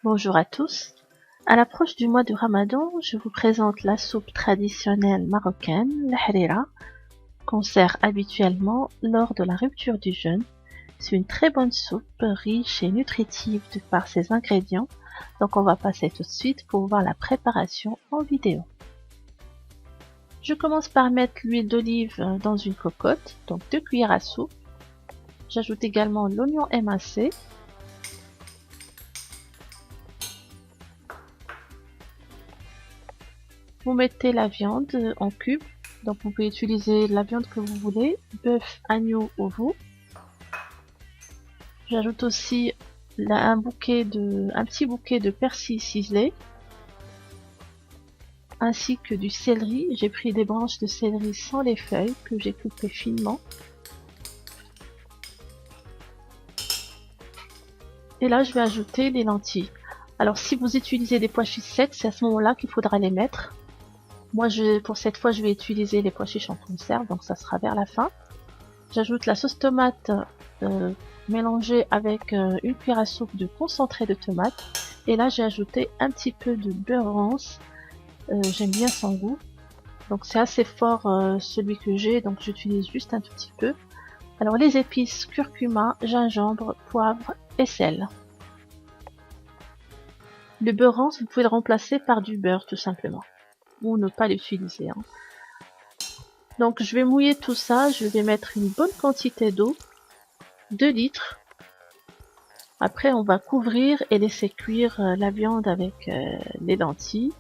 Bonjour à tous. À l'approche du mois de Ramadan, je vous présente la soupe traditionnelle marocaine, la harira, qu'on sert habituellement lors de la rupture du jeûne. C'est une très bonne soupe, riche et nutritive de par ses ingrédients. Donc on va passer tout de suite pour voir la préparation en vidéo. Je commence par mettre l'huile d'olive dans une cocotte, donc 2 cuillères à soupe. J'ajoute également l'oignon émincé. Vous mettez la viande en cubes, donc vous pouvez utiliser la viande que vous voulez, bœuf, agneau ou veau. J'ajoute aussi un petit bouquet de persil ciselé, ainsi que du céleri. J'ai pris des branches de céleri sans les feuilles que j'ai coupées finement. Et là, je vais ajouter les lentilles. Alors, si vous utilisez des pois chiches secs, c'est à ce moment-là qu'il faudra les mettre. Moi, pour cette fois, je vais utiliser les pois chiches en conserve, donc ça sera vers la fin. J'ajoute la sauce tomate mélangée avec une cuillère à soupe de concentré de tomate. Et là, j'ai ajouté un petit peu de beurre rance. J'aime bien son goût. Donc c'est assez fort celui que j'ai, donc j'utilise juste un tout petit peu. Alors les épices, curcuma, gingembre, poivre et sel. Le beurre rance, vous pouvez le remplacer par du beurre tout simplement. Ou ne pas l'utiliser. Donc je vais mouiller tout ça, je vais mettre une bonne quantité d'eau, 2 litres. Après on va couvrir et laisser cuire la viande avec les lentilles.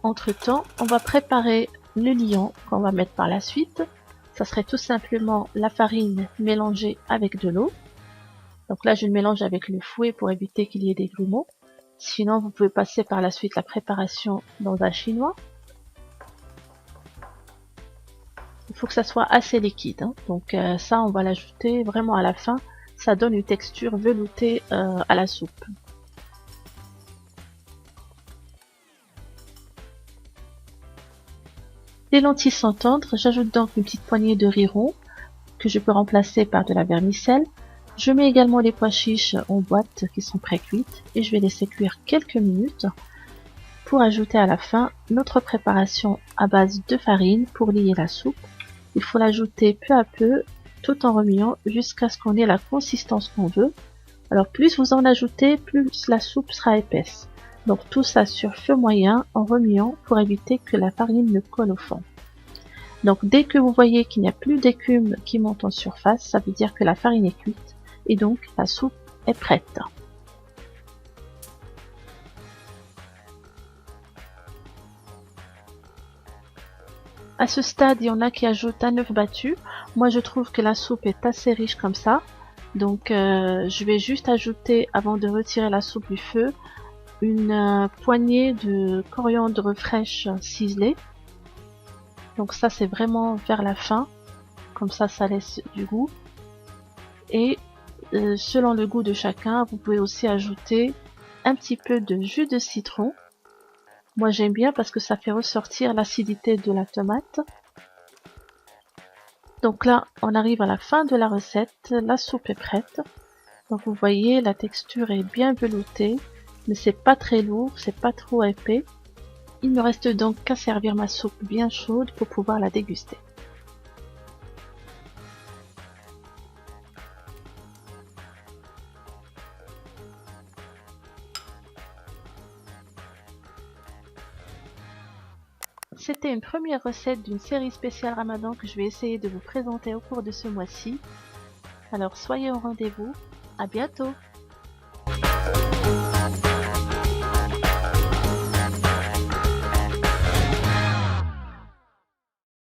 Entre temps, on va préparer le liant qu'on va mettre par la suite. Ça serait tout simplement la farine mélangée avec de l'eau. Donc là, je le mélange avec le fouet pour éviter qu'il y ait des grumeaux. Sinon, vous pouvez passer par la suite la préparation dans un chinois. Il faut que ça soit assez liquide. Donc ça, on va l'ajouter vraiment à la fin. Ça donne une texture veloutée à la soupe. Les lentilles sont tendres. J'ajoute donc une petite poignée de riz rond que je peux remplacer par de la vermicelle. Je mets également les pois chiches en boîte qui sont pré-cuites et je vais laisser cuire quelques minutes pour ajouter à la fin notre préparation à base de farine pour lier la soupe. Il faut l'ajouter peu à peu tout en remuant jusqu'à ce qu'on ait la consistance qu'on veut. Alors plus vous en ajoutez, plus la soupe sera épaisse. Donc tout ça sur feu moyen en remuant pour éviter que la farine ne colle au fond. Donc dès que vous voyez qu'il n'y a plus d'écume qui monte en surface, ça veut dire que la farine est cuite. Et donc la soupe est prête. À ce stade, il y en a qui ajoutent un œuf battu. Moi, je trouve que la soupe est assez riche comme ça. Donc, je vais juste ajouter, avant de retirer la soupe du feu, une poignée de coriandre fraîche ciselée. Donc ça, c'est vraiment vers la fin. Comme ça laisse du goût. Et selon le goût de chacun, vous pouvez aussi ajouter un petit peu de jus de citron. Moi j'aime bien parce que ça fait ressortir l'acidité de la tomate. Donc là, on arrive à la fin de la recette. La soupe est prête. Donc vous voyez, la texture est bien veloutée, mais c'est pas très lourd, c'est pas trop épais. Il me reste donc qu'à servir ma soupe bien chaude pour pouvoir la déguster. C'était une première recette d'une série spéciale Ramadan que je vais essayer de vous présenter au cours de ce mois-ci. Alors soyez au rendez-vous, à bientôt!